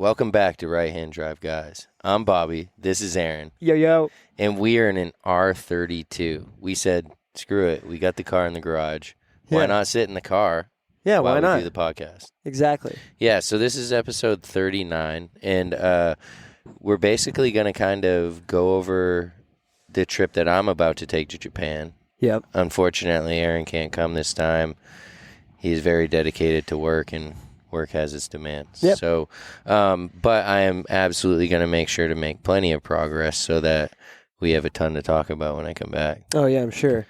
Welcome back to Right Hand Drive, guys. I'm Bobby. This is Aaron. Yo. And we are in an R32. We said, screw it. We got the car in the garage. Why not sit in the car why while not? we do the podcast? Exactly. Yeah, so this is episode 39. And we're basically going to kind of go over the trip that I'm about to take to Japan. Yep. Unfortunately, Aaron can't come this time. He's very dedicated to work, and work has its demands. Yep. So, but I am absolutely going to make sure to make plenty of progress so that we have a ton to talk about when I come back. Oh, yeah, I'm sure.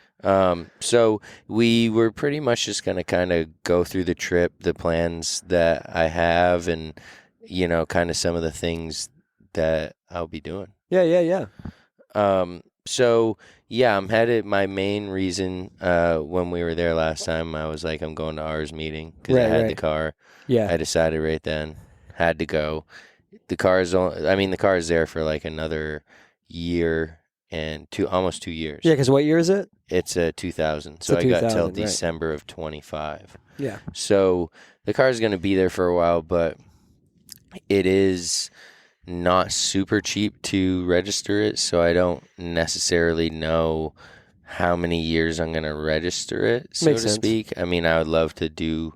So we were pretty much just going to kind of go through the trip, the plans that I have, and, you know, kind of some of the things that I'll be doing. Yeah. So, yeah, I'm headed. My main reason when we were there last time, I was like, I'm going to ours meeting because I had the car. Yeah. I decided right then, had to go. The car is there for like another year and almost 2 years. Yeah, because what year is it? It's a 2000. So I got till December of 25. Yeah. So the car is going to be there for a while, but it is not super cheap to register it, so I don't necessarily know how many years I'm going to register it, so to speak. I mean, I would love to do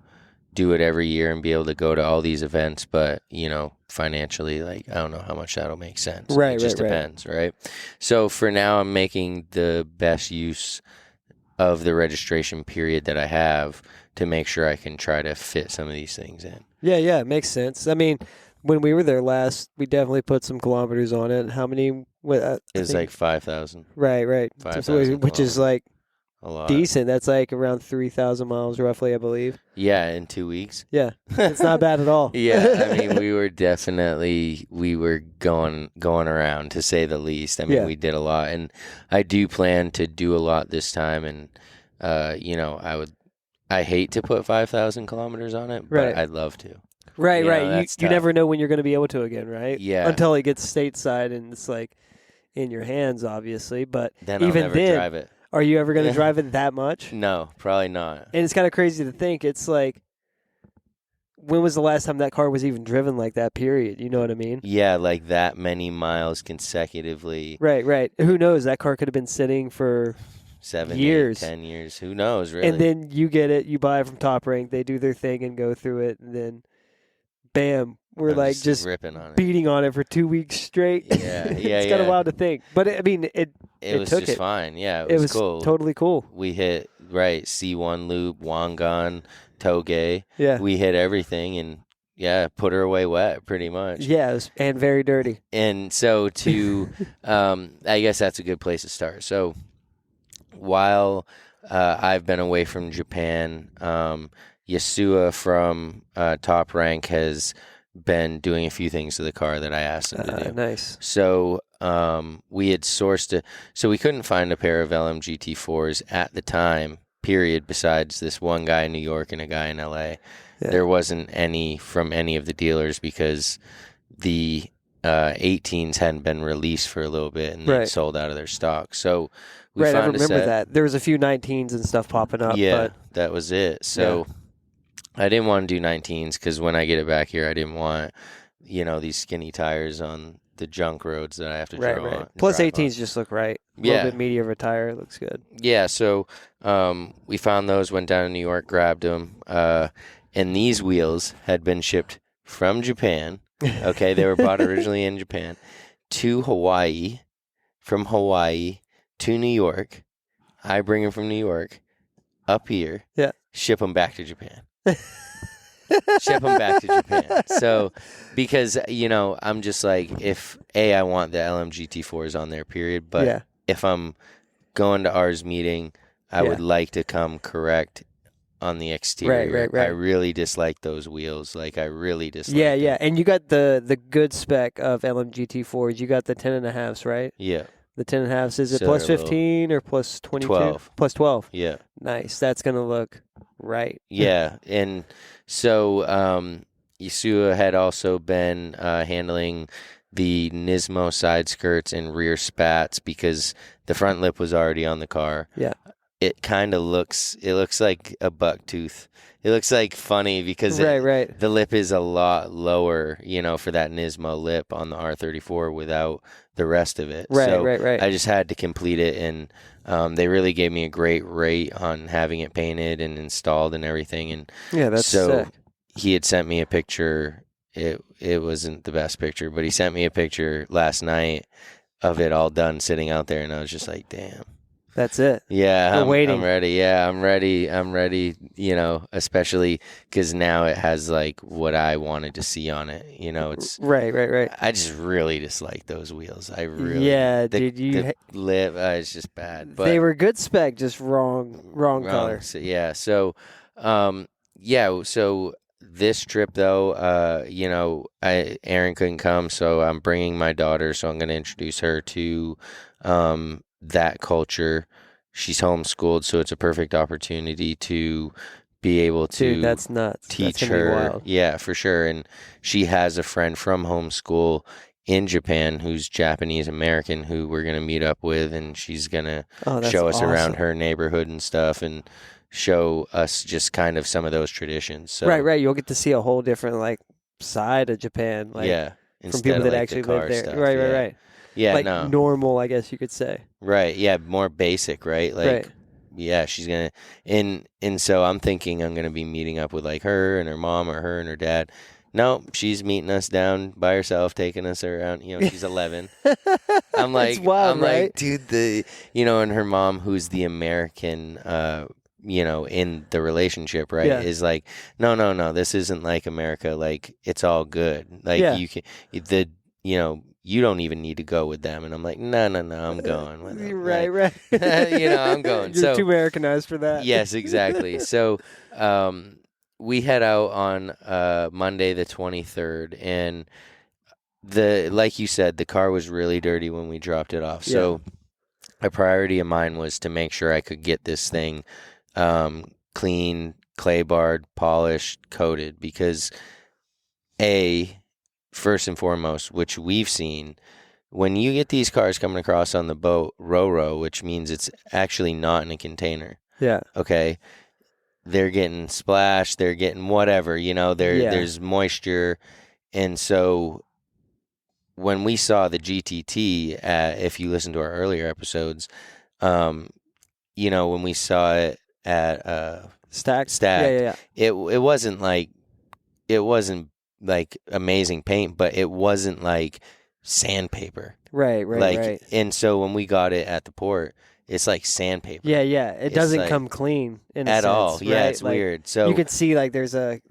it every year and be able to go to all these events, but, you know, financially, like, I don't know how much that'll make sense. It just depends, right? So for now, I'm making the best use of the registration period that I have to make sure I can try to fit some of these things in. Yeah, it makes sense. I mean, when we were there last, we definitely put some kilometers on it. How many? It was like 5,000. Right. 5,000 which is like a lot. Decent. That's like around 3,000 miles roughly, I believe. Yeah, in 2 weeks. Yeah, it's not bad at all. Yeah, I mean, we were going around, to say the least. I mean, we did a lot, and I do plan to do a lot this time. And you know, I hate to put 5,000 kilometers on it, but I'd love to. Right. You never know when you're going to be able to again, right? Yeah. Until it gets stateside and it's like in your hands, obviously. But then I'll never drive it. Are you ever going to drive it that much? No, probably not. And it's kind of crazy to think. It's like, when was the last time that car was even driven like that, period? You know what I mean? Yeah, like that many miles consecutively. Right. Who knows? That car could have been sitting for 7 years. 10 years. Who knows, really? And then you get it, you buy it from Top Rank, they do their thing and go through it, and then bam, we're like just ripping on it. Beating on it for 2 weeks straight. Yeah. It's kind of wild to think. But, I mean, it was took just fine. Yeah, it was cool. Totally cool. We hit, C1 loop, Wangan, Toge. Yeah. We hit everything and, put her away wet, pretty much. Yeah, and very dirty. And so I guess that's a good place to start. So while I've been away from Japan, Yasua from Top Rank has been doing a few things to the car that I asked him to do. Nice. So we had sourced so we couldn't find a pair of LMGT4s at the time, period, besides this one guy in New York and a guy in LA. Yeah. There wasn't any from any of the dealers because the 18s hadn't been released for a little bit and they sold out of their stock. So we found I remember that. There was a few 19s and stuff popping up. Yeah, that was it. So I didn't want to do 19s because when I get it back here, I didn't want, these skinny tires on the junk roads that I have to drive on. Plus 18s just look right. A little bit meatier of a tire. It looks good. Yeah, so we found those, went down to New York, grabbed them. And these wheels had been shipped from Japan. Okay, they were bought originally in Japan to Hawaii, from Hawaii to New York. I bring them from New York up here. Yeah. Ship them back to Japan. Ship them back to Japan. So, because, I'm just like, I want the LMGT4s on there, period. But if I'm going to ours meeting, I would like to come correct on the exterior. Right. I really dislike those wheels. Like, I really dislike them. Yeah, and you got the good spec of LMGT4s. You got the 10.5s, right? Yeah. The 10.5s, is it plus 15 or plus 22? 12. Plus 12. Yeah. Nice. That's going to look right. Yeah, and so Yasua had also been handling the Nismo side skirts and rear spats because the front lip was already on the car. Yeah. it kind of looks like a buck tooth. It looks like funny because Right. the lip is a lot lower, for that Nismo lip on the R34 without the rest of it. So Right. I just had to complete it, and they really gave me a great rate on having it painted and installed and everything. And Yeah, that's so sick. he had sent me a picture. It wasn't the best picture, but he sent me a picture last night of it all done sitting out there, and I was just like, damn. That's it. Yeah, We're waiting. I'm ready. Yeah, I'm ready. I'm ready, especially because now it has like what I wanted to see on it. It's Right. I just really dislike those wheels. I really Yeah, the, dude, the lip it's just bad. But they were good spec, just wrong color. So, yeah. So, so this trip though, Aaron couldn't come, so I'm bringing my daughter. So I'm going to introduce her to that culture. She's homeschooled, so it's a perfect opportunity to be able to Dude, that's nuts. teach That's gonna be her. wild. Yeah, for sure. And she has a friend from homeschool in Japan who's Japanese American who we're going to meet up with, and she's going to That's show us around awesome. her neighborhood and stuff and show us just kind of some of those traditions. So, Right. You'll get to see a whole different like side of Japan, like yeah, from instead people of that like actually the car live there. stuff. Right. Yeah, Like no. normal, I guess you could say. Right. Yeah, more basic, right? Like Right. yeah, she's going to and so I'm thinking I'm going to be meeting up with like her and her mom or her and her dad. No, she's meeting us down by herself, taking us around. She's 11. I'm like, It's wild, right? dude, and her mom, who's the American, in the relationship, right, Yeah. is like, no, this isn't like America. Like, it's all good. Like, Yeah. you don't even need to go with them. And I'm like, no, I'm going with them. Right. I'm going. You're too Americanized for that. Yes, exactly. So, we head out on Monday the 23rd, and like you said, the car was really dirty when we dropped it off. So a priority of mine was to make sure I could get this thing clean, clay barred, polished, coated, because first and foremost, which we've seen, when you get these cars coming across on the boat, row, which means it's actually not in a container. Yeah. Okay. They're getting splashed, they're getting whatever, there's moisture. And so when we saw the GTT, if you listen to our earlier episodes, when we saw it at Stacked. Yeah. Yeah. It wasn't like amazing paint, but it wasn't like sandpaper. Right. And so when we got it at the port, it's like sandpaper. Yeah. It doesn't like, come clean in a at sense, all. Yeah, right? it's like, weird. So you can see like there's like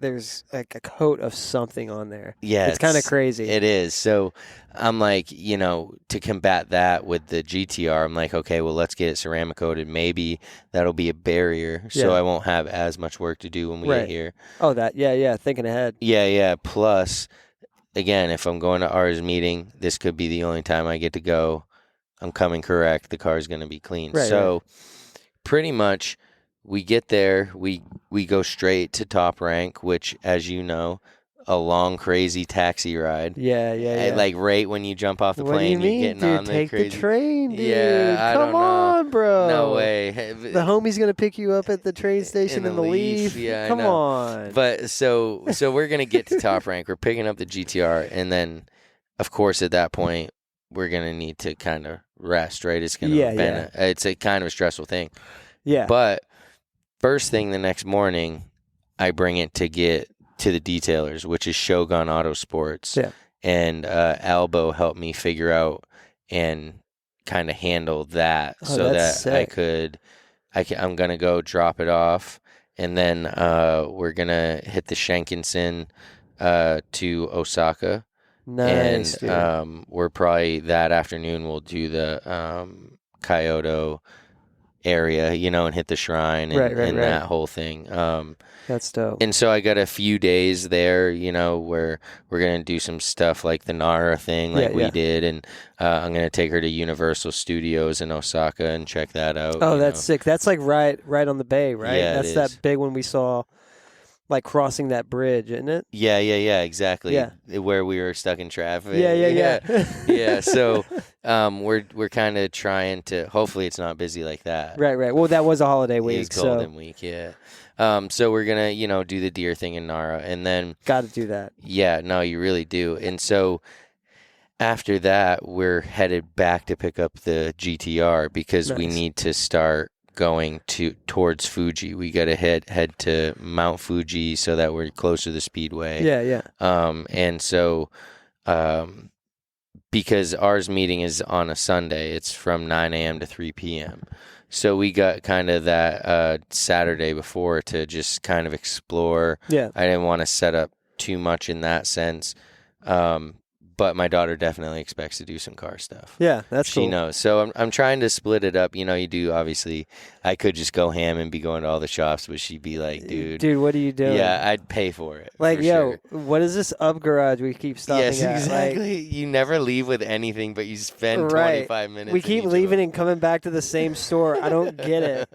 a coat of something on there. Yeah, it's kind of crazy. It is. So I'm like, to combat that with the GTR, I'm like, okay, well, let's get it ceramic coated. Maybe that'll be a barrier, so I won't have as much work to do when we get here. Oh, thinking ahead. Yeah. Plus, again, if I'm going to ours meeting, this could be the only time I get to go. I'm coming correct. The car's going to be clean. Right. Pretty much we get there, we go straight to Top Rank, which, as you know, a long, crazy taxi ride. Yeah. Like right when you jump off the What plane, do you mean, you're getting dude? on the Take crazy. the train, dude. Yeah, I Come don't know. on, bro. No way. The homie's gonna pick you up at the train station in the Leaf. Yeah, Come I know. on. But so we're gonna get to Top Rank. We're picking up the GTR, and then, of course, at that point, we're gonna need to kind of rest. Right? It's gonna it's a kind of a stressful thing. Yeah. But first thing the next morning, I bring it to get to the detailers, which is Shogun Autosports. Yeah. And Albo helped me figure out and kind of handle that so that sick. I'm going to go drop it off. And then we're going to hit the Shinkansen to Osaka. Nice. And we're probably that afternoon we'll do the Kyoto area, and hit the shrine and that whole thing. That's dope. And so I got a few days there, where we're going to do some stuff like the Nara thing we did. And I'm going to take her to Universal Studios in Osaka and check that out. Oh, that's sick. That's like right on the bay, right? Yeah, that's that big one we saw like crossing that bridge, isn't it? Yeah, exactly. Yeah. Where we were stuck in traffic. Yeah. Yeah. So, we're kind of trying to. Hopefully, it's not busy like that. Right. Well, that was a holiday It was week, so Golden Week. Yeah. So we're gonna, do the deer thing in Nara, and then got to do that. yeah, no, you really do. And so after that, we're headed back to pick up the GTR because we Nice. need to start going towards Fuji. We got to head to Mount Fuji so that we're closer to the Speedway. Yeah. And so because ours meeting is on a Sunday, it's from 9 a.m. to 3 p.m. So we got kind of that Saturday before to just kind of explore. Yeah. I didn't want to set up too much in that sense. But my daughter definitely expects to do some car stuff. Yeah, that's She cool. knows. So I'm trying to split it up. You do, obviously. I could just go ham and be going to all the shops, but she'd be like, dude, what are you doing? yeah, I'd pay for it. Like, for yo, sure. what is this up garage we keep stopping Yes, at? exactly. You never leave with anything, but you spend Right. 25 minutes. We in keep each of leaving them. and coming back to the same store. I don't get it.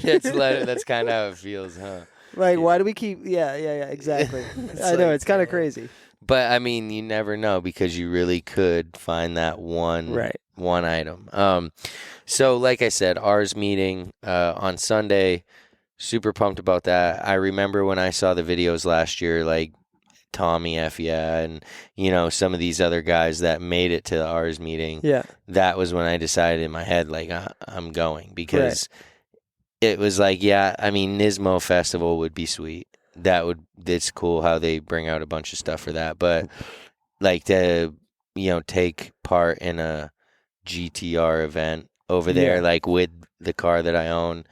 That's kind of how it feels, huh? Like, why do we keep? Yeah, exactly. I know, like, it's kind of crazy. But I mean, you never know because you really could find that one item. So like I said, ours meeting on Sunday. Super pumped about that. I remember when I saw the videos last year, like Tommy F. Yeah, and some of these other guys that made it to ours meeting. Yeah. That was when I decided in my head, like I'm going because it was like, yeah, I mean, Nismo Festival would be sweet. It's cool how they bring out a bunch of stuff for that, but like to take part in a GTR event over there, like with the car that I own,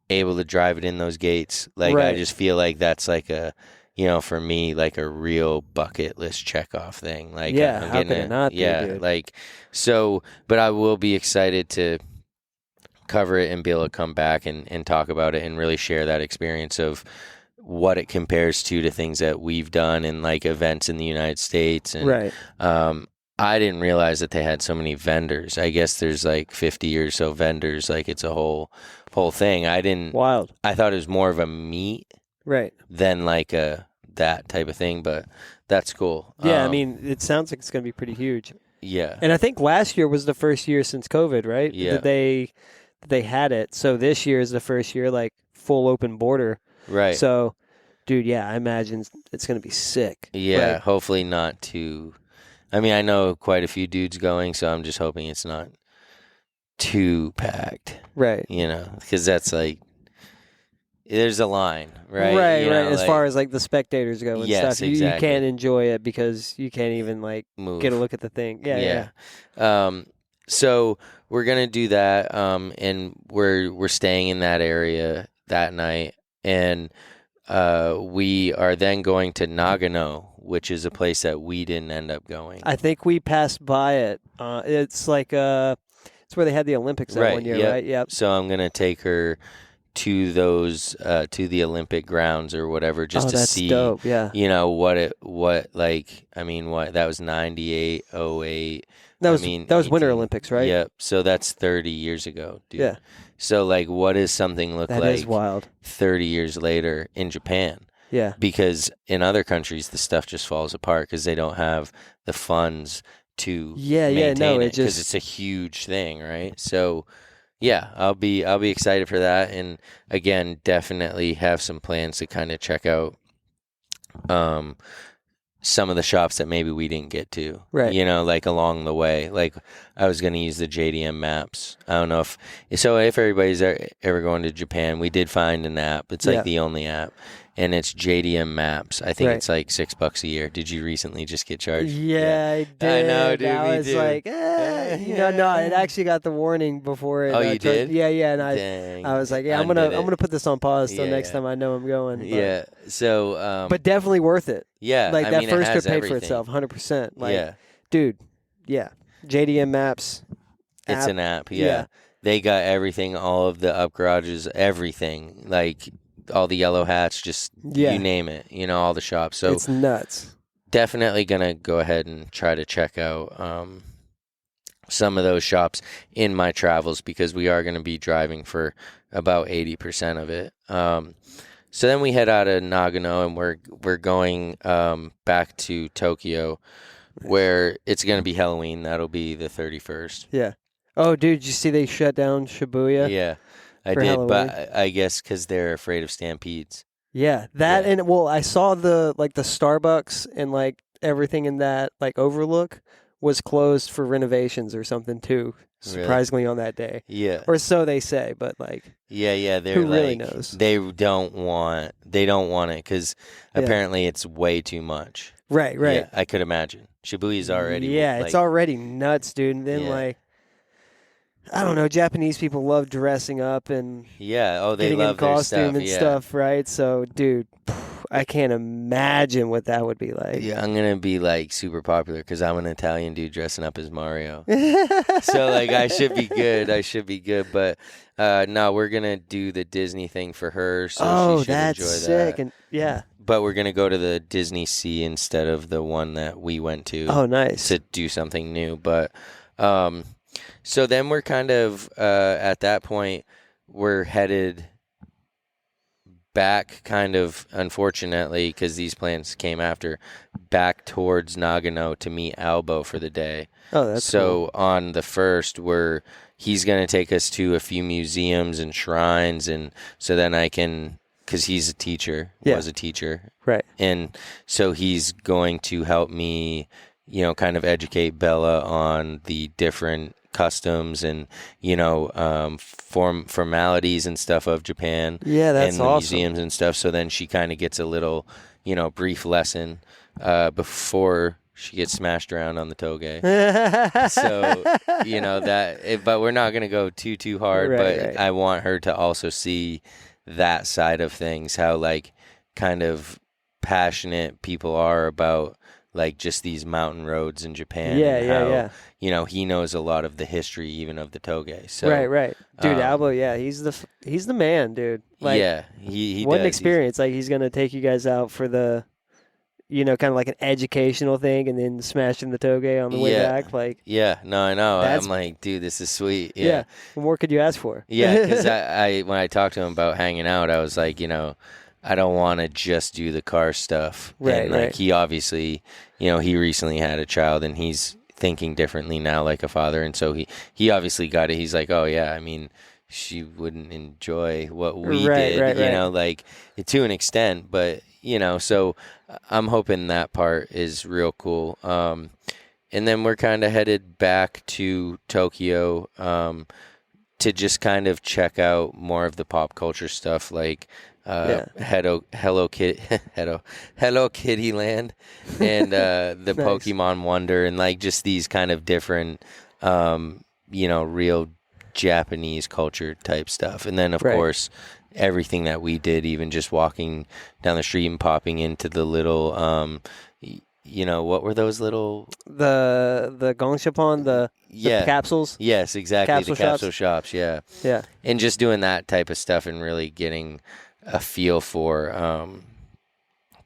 able to drive it in those gates, like I just feel like that's like a for me, like a real bucket list check off thing. Like I'm how could it not be, dude? like so, but I will be excited to cover it and be able to come back and talk about it and really share that experience of what it compares to things that we've done in like events in the United States. And I didn't realize that they had so many vendors. I guess there's like 50 or so vendors. Like it's a whole thing. Wild. I thought it was more of a meet than like that type of thing, but that's cool. Yeah, I mean, it sounds like it's going to be pretty huge. Yeah. And I think last year was the first year since COVID, right? Yeah. That they had it. So this year is the first year like full open border. Right. So, dude, yeah, I imagine it's going to be sick. Yeah, Like, hopefully not too. I mean, I know quite a few dudes going, so I'm just hoping it's not too packed. Right. Because that's like, there's a line, right? Right. As far as like the spectators go and Yes, stuff, you can't enjoy it because you can't even like move. get a look at the thing. Yeah. So we're gonna do that, and we're staying in that area that night, and we are then going to Nagano, which is a place that we didn't end up going. I think we passed by it. It's like it's where they had the Olympics that one year, right? Yep. So I'm gonna take her to those to the Olympic grounds or whatever, just to see, dope. Yeah. what that was 98, 08. That was Winter Olympics, right? Yep. So that's 30 years ago, dude. Yeah. So like, what does something look That like is wild. 30 years later in Japan? Yeah. Because in other countries, the stuff just falls apart because they don't have the funds to maintain it, because it's a huge thing, right? So yeah, I'll be excited for that, and again, definitely have some plans to kind of check out some of the shops that maybe we didn't get to, right? Like along the way. Like I was going to use the JDM maps. I don't know if everybody's ever going to Japan, we did find an app. It's like the only app, and it's JDM Maps. I think it's like $6 a year. Did you recently just get charged? Yeah, I did. I know, dude. I was like, no, it actually got the warning before it. Oh, you did? Yeah, and I was like, yeah, I'm gonna put this on pause till next time I know I'm going. But, yeah. So, but definitely worth it. Yeah, like that first trip paid everything for itself, 100%. Like, yeah, dude, yeah, JDM Maps. It's an app. Yeah. They got everything, all of the up garages, everything, like all the yellow hats, just you name it, all the shops. So it's nuts. Definitely gonna go ahead and try to check out some of those shops in my travels, because we are going to be driving for about 80% of it. So then we head out of Nagano, and we're going back to Tokyo, where it's gonna be Halloween. That'll be the 31st. Yeah. Oh, dude, did you see they shut down Shibuya Yeah, I for did, Halloween? but I guess because they're afraid of stampedes. Yeah, that Yeah. and well, I saw the Starbucks and like everything in that like overlook was closed for renovations or something too. Really? Surprisingly, on that day, Yeah. or so they say. But like, Yeah, they're who really like knows? they don't want it because Yeah. apparently it's way too much. Right, right. Yeah, I could imagine. Shibuya's already Yeah, it's like already nuts, dude. And then yeah, like, I don't know, Japanese people love dressing up and yeah. Oh, they getting in love their costume stuff. and Yeah, stuff, right? So, dude, I can't imagine what that would be like. yeah. I'm gonna be like super popular because I'm an Italian dude dressing up as Mario. So like I should be good. I should be good. But no, we're gonna do the Disney thing for her, so Oh, she should that's enjoy sick. that. And yeah. But we're gonna go to the Disney Sea instead of the one that we went to. Oh, nice. To do something new. But so then we're kind of at that point we're headed back, kind of unfortunately, because these plans came after, back towards Nagano to meet Albo for the day. Oh, that's So on the first, he's going to take us to a few museums and shrines, and so then I can, because he's a teacher, Yeah. was a teacher, right. and so he's going to help me, kind of educate Bella on the different customs and formalities and stuff of Japan Yeah, that's and the awesome. museums and stuff. So then she kind of gets a little, brief lesson before she gets smashed around on the toge. So but we're not gonna go too hard. Right, But right. I want her to also see that side of things, how like kind of passionate people are about like just these mountain roads in Japan. Yeah, and yeah, how, yeah. he knows a lot of the history even of the toge. So right. Dude, um, Albo, yeah, he's the man, dude. Like, yeah, he what does. an experience. Like, he's gonna take you guys out for the, kind of like an educational thing, and then smashing the toge on the way Yeah. back. Like, Yeah, no, I know. That's- I'm like, dude, this is sweet. yeah. What more could you ask for? Yeah, because I when I talked to him about hanging out, I was like, I don't want to just do the car stuff. Right, and like right. he obviously, he recently had a child, and he's thinking differently now, like a father, and so he obviously got it. He's like, oh yeah, I mean, she wouldn't enjoy what we Right, did, right. like to an extent, but so I'm hoping that part is real cool. And then we're kind of headed back to Tokyo to just kind of check out more of the pop culture stuff, like Hello Kitty, Hello Kitty Land, and the Nice. Pokemon Wonder, and like just these kind of different, real Japanese culture type stuff. And then of Right. course everything that we did, even just walking down the street and popping into the little, what were those little? The Gongshapon, the capsules. Yes, exactly. Capsule the capsule shops. Yeah. Yeah. And just doing that type of stuff and really getting a feel for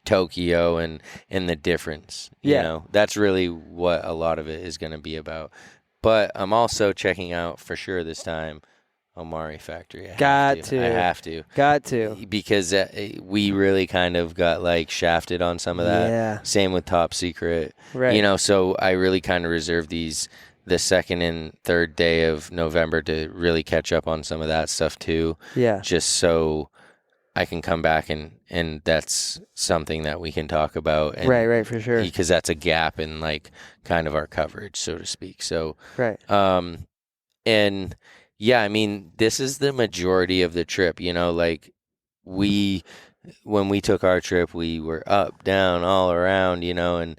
Tokyo and the difference. Yeah. That's really what a lot of it is going to be about. But I'm also checking out for sure this time Omari Factory. I have to. Got to. Because we really kind of got like shafted on some of that. Yeah. Same with Top Secret. Right. So I really kind of reserve the second and third day of November to really catch up on some of that stuff too. Yeah. Just so I can come back and that's something that we can talk about. And, right, for sure. Because that's a gap in like kind of our coverage, so to speak. So, right. And yeah, I mean, this is the majority of the trip, like when we took our trip, we were up, down, all around, and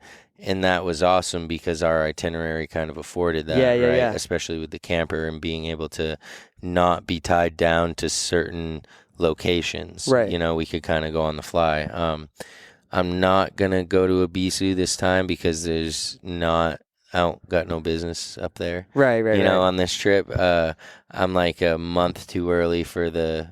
that was awesome because our itinerary kind of afforded that, right? Yeah. Especially with the camper and being able to not be tied down to certain locations. Right. We could kind of go on the fly. I'm not going to go to Ibisu this time because I don't got no business up there. Right. On this trip, I'm like a month too early for the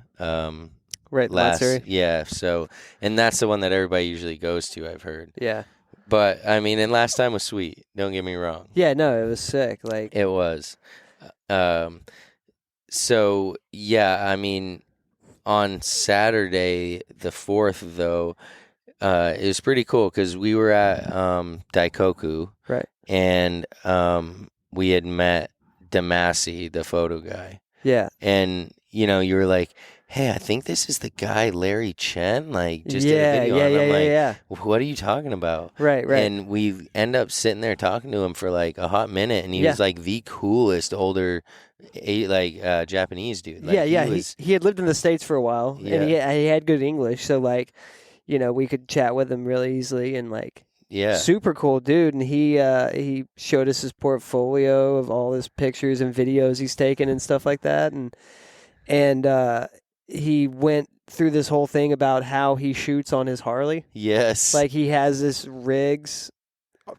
last. Yeah. So, and that's the one that everybody usually goes to, I've heard. Yeah. But I mean, and last time was sweet. Don't get me wrong. Yeah. No, it was sick. Like it was. So yeah, I mean, on Saturday, the 4th, though, it was pretty cool because we were at Daikoku, Right. and we had met Damasi, the photo guy. Yeah. And, you were like, hey, I think this is the guy Larry Chen, like, just did a Yeah, video yeah, on. yeah, I'm yeah, like, yeah. what are you talking about? Right, right. And we end up sitting there talking to him for like a hot minute, and he Yeah. was like the coolest older, Japanese dude. Like, Yeah, yeah. he was, He had lived in the States for a while, and yeah, he had good English, so like, we could chat with him really easily, and like, yeah, super cool dude. And he showed us his portfolio of all his pictures and videos he's taken and stuff like that, and he went through this whole thing about how he shoots on his Harley. yes, Like he has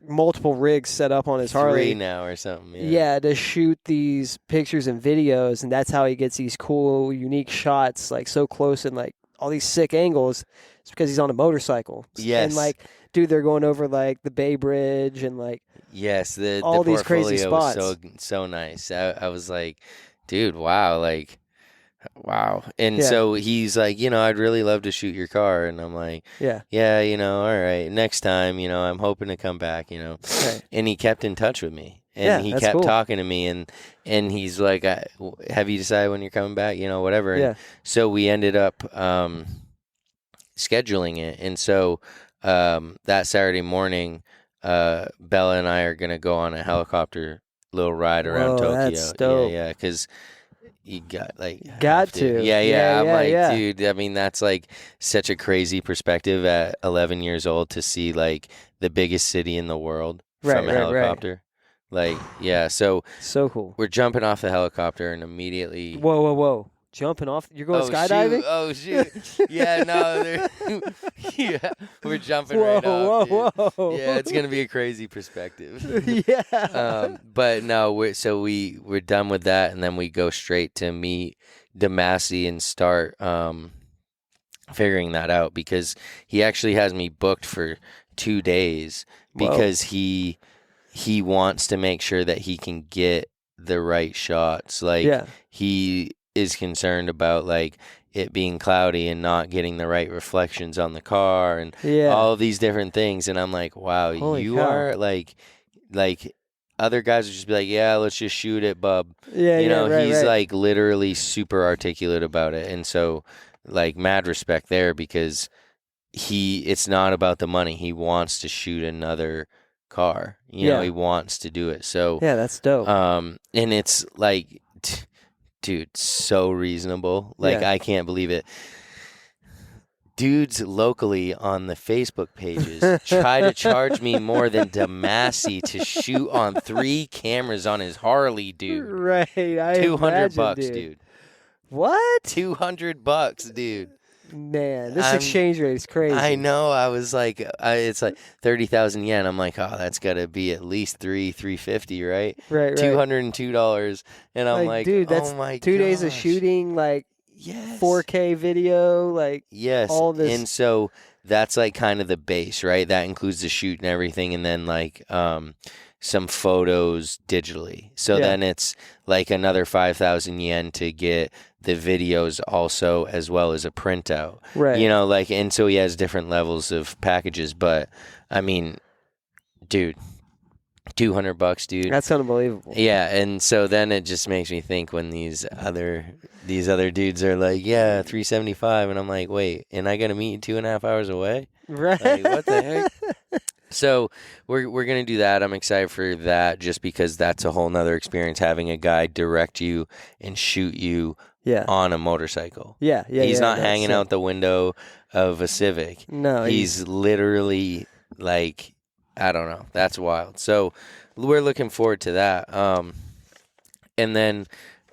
multiple rigs set up on his Harley. 3 now or something. Yeah, to shoot these pictures and videos, and that's how he gets these cool, unique shots, like so close and like all these sick angles. It's because he's on a motorcycle. Yes. And like, dude, they're going over like the Bay Bridge and like Yes, all the these crazy portfolio spots. was so nice. I was like, dude, wow, like, wow. And Yeah. so he's like, I'd really love to shoot your car. And I'm like, Yeah. yeah, all right, next time, I'm hoping to come back, Right. And he kept in touch with me. And Yeah, he that's kept cool. talking to me, and he's like, have you decided when you're coming back? Whatever. And Yeah. so we ended up scheduling it. And so that Saturday morning, Bella and I are going to go on a helicopter little ride around Whoa, Tokyo. that's dope. Yeah, because you got Got have to. Yeah, Yeah, I'm yeah, like, yeah. dude, I mean, that's like such a crazy perspective at 11 years old to see like the biggest city in the world from a Right. helicopter. Like, yeah, so So cool. we're jumping off the helicopter and immediately. Whoa. Jumping off. You're going skydiving? Shoot. Yeah, no. Yeah, we're jumping right off. Whoa. Yeah, it's going to be a crazy perspective. Yeah. But no, we're done with that, and then we go straight to meet Damasi and start figuring that out, because he actually has me booked for 2 days because he wants to make sure that he can get the right shots. Like, he is concerned about like it being cloudy and not getting the right reflections on the car and all of these different things. And I'm like, wow, Holy you cow. are like other guys would just be like, yeah, let's just shoot it, bub. Yeah, he's right. like literally super articulate about it. And so like mad respect there, because it's not about the money. He wants to shoot another car. He wants to do it. So yeah, that's dope. and it's like dude, so reasonable. Like, I can't believe it. Dudes locally on the Facebook pages try to charge me more than Damasi to shoot on 3 cameras on his Harley, dude. Right. $200, dude. What? $200, dude. Man, this exchange rate is crazy. I know. I was like, it's like 30,000 yen. I'm like, oh, that's got to be at least $350, right? Right. $202. And I'm like, dude, that's oh my 2 days of gosh. shooting, like, Yes. 4K video, like, yes. all this. And so that's like kind of the base, right? That includes the shoot and everything, and then like some photos digitally. So then it's like another 5,000 yen to get the videos also, as well as a printout. Right. And so he has different levels of packages. But I mean, dude, $200, dude. That's unbelievable. Yeah, and so then it just makes me think when these other dudes are like, yeah, $375, and I'm like, wait, and I gotta meet you 2.5 hours away? Right. Like, what the heck? So we're gonna do that. I'm excited for that, just because that's a whole nother experience, having a guy direct you and shoot you on a motorcycle. Yeah. He's not hanging out the window of a Civic. No, he's literally like, I don't know. That's wild. So we're looking forward to that. And then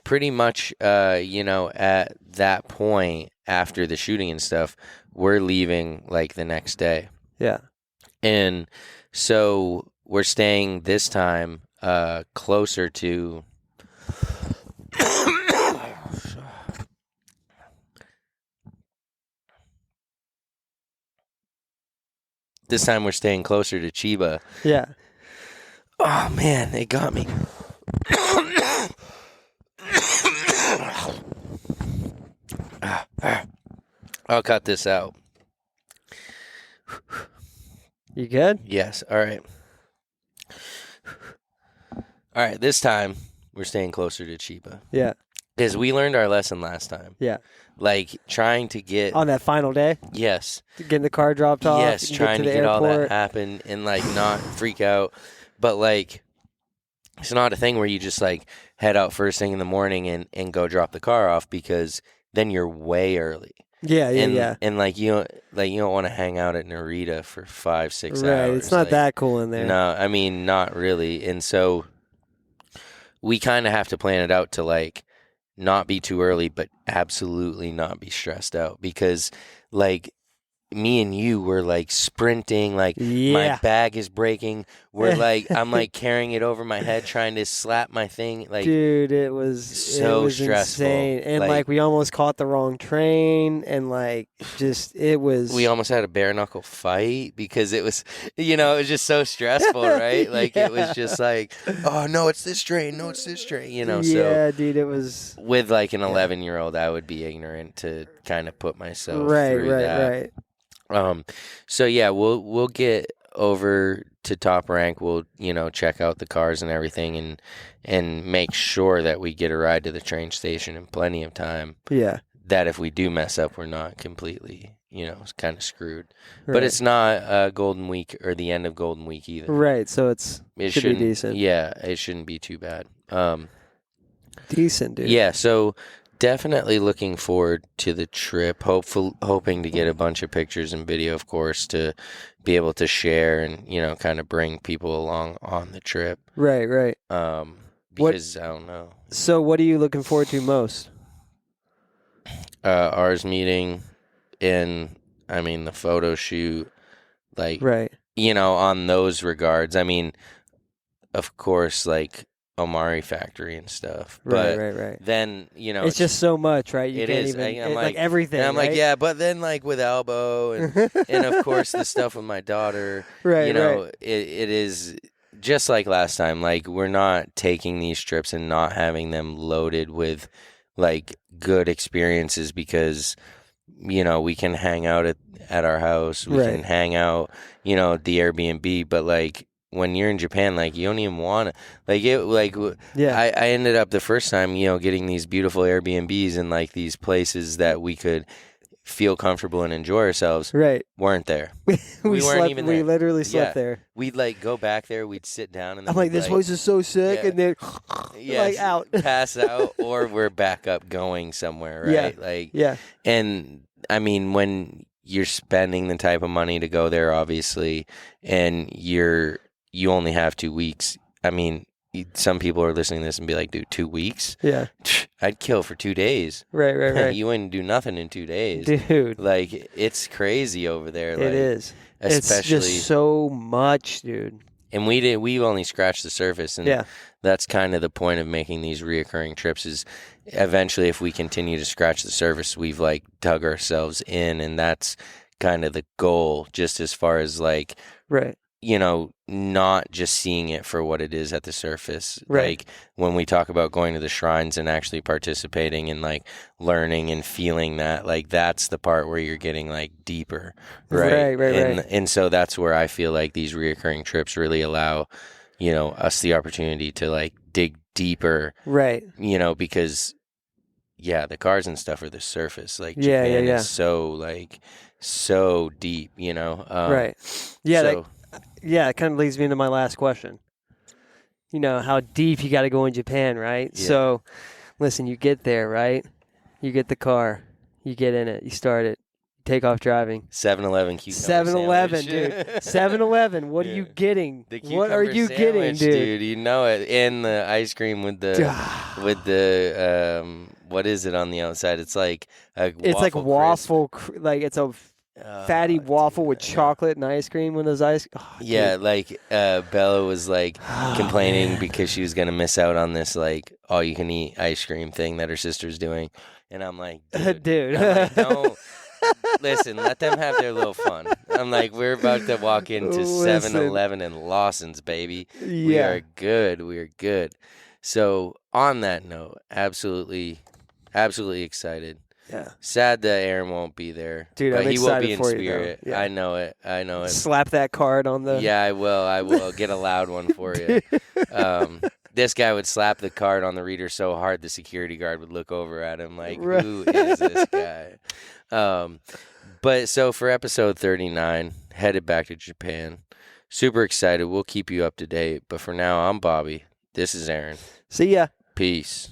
pretty much, at that point after the shooting and stuff, we're leaving like the next day. Yeah. And so we're staying this time closer to this time we're staying closer to Chiba. Yeah. Oh man, it got me. I'll cut this out. You good? Yes. All right. All right. This time we're staying closer to Chiba. Yeah. Because we learned our lesson last time. Yeah. Like trying to get On that final day? Yes. Getting the car dropped off. Yes, trying to get all that happen and like not freak out. But like it's not a thing where you just like head out first thing in the morning and go drop the car off, because then you're way early. Yeah, yeah. And like you don't want to hang out at Narita for 5-6 hours. Right, it's not like, that cool in there. No, I mean not really. And so we kind of have to plan it out to like not be too early, but absolutely not be stressed out, because like me and you were like sprinting, like my bag is breaking. We're like, I'm like carrying it over my head, trying to slap my thing. Like, dude, it was stressful. Insane. And like we almost caught the wrong train, and like just it was. We almost had a bare knuckle fight because it was, it was just so stressful, right? Like it was just like, oh no, it's this train, no, it's this train, Yeah, so dude, it was. With like an 11-year-old, I would be ignorant to kind of put myself through that. Right. So yeah, we'll get over to Top Rank. We'll check out the cars and everything, and make sure that we get a ride to the train station in plenty of time. Yeah. That if we do mess up, we're not completely kind of screwed. Right. But it's not Golden Week or the end of Golden Week either. Right. So it should be decent. Yeah, it shouldn't be too bad. Decent, dude. Yeah. So. Definitely looking forward to the trip. Hoping to get a bunch of pictures and video, of course, to be able to share and kind of bring people along on the trip. Right. Because I don't know. So, what are you looking forward to most? Ours meeting, and the photo shoot, like on those regards. I mean, of course, like. Omari factory and stuff, but right. Then it's just so much, right? You can't even. I'm like everything. And I'm right? like, yeah, but then like with Elbow and of course the stuff with my daughter, right? It is just like last time. Like we're not taking these trips and not having them loaded with like good experiences, because we can hang out at our house, we can hang out, at the Airbnb, but like. When you're in Japan, like you don't even want to, like it, like I ended up the first time, getting these beautiful Airbnbs and like these places that we could feel comfortable and enjoy ourselves. Right, weren't there. we weren't even there. We literally slept there. We'd like go back there. We'd sit down and I'm like, this place is so sick, and then like out, pass out, or we're back up going somewhere, right? And I mean when you're spending the type of money to go there, obviously, and you only have 2 weeks. I mean, some people are listening to this and be like, dude, 2 weeks? Yeah. I'd kill for 2 days. Right. You wouldn't do nothing in 2 days. Dude. Like, it's crazy over there. It is. Especially, it's just so much, dude. And we've only scratched the surface. And that's kind of the point of making these reoccurring trips is eventually if we continue to scratch the surface, we've like dug ourselves in. And that's kind of the goal, just as far as like... Right. Not just seeing it for what it is at the surface. Right. Like when we talk about going to the shrines and actually participating and like learning and feeling that, like that's the part where you're getting like deeper. Right. And so that's where I feel like these reoccurring trips really allow, us the opportunity to like dig deeper. Right. Because the cars and stuff are the surface. Like Japan is so like so deep, right. Yeah. So, it kind of leads me into my last question. How deep you got to go in Japan, right? Yeah. So, listen, you get there, right? You get the car, you get in it, you start it, you take off driving. 7-Eleven, 7-Eleven, dude. 7-Eleven. What are you getting? What are you getting, dude? You know it. And the ice cream with the what is it on the outside? It's like waffle. Like it's a fatty waffle with chocolate and ice cream with those ice. Oh, like Bella was like complaining because she was gonna miss out on this like all you can eat ice cream thing that her sister's doing, and I'm like, dude. I'm like, don't listen. Let them have their little fun. I'm like, we're about to walk into 7-Eleven and Lawson's, baby. We are good. We are good. So on that note, absolutely excited. Yeah. Sad that Aaron won't be there. Dude, but I'm he will excited be in for you, though. spirit. Yeah. I know it. Slap that card on the. Yeah, I will. I will get a loud one for you. This guy would slap the card on the reader so hard the security guard would look over at him like, Right. who is this guy? But so for episode 39, headed back to Japan. Super excited. We'll keep you up to date. But for now, I'm Bobby. This is Aaron. See ya. Peace.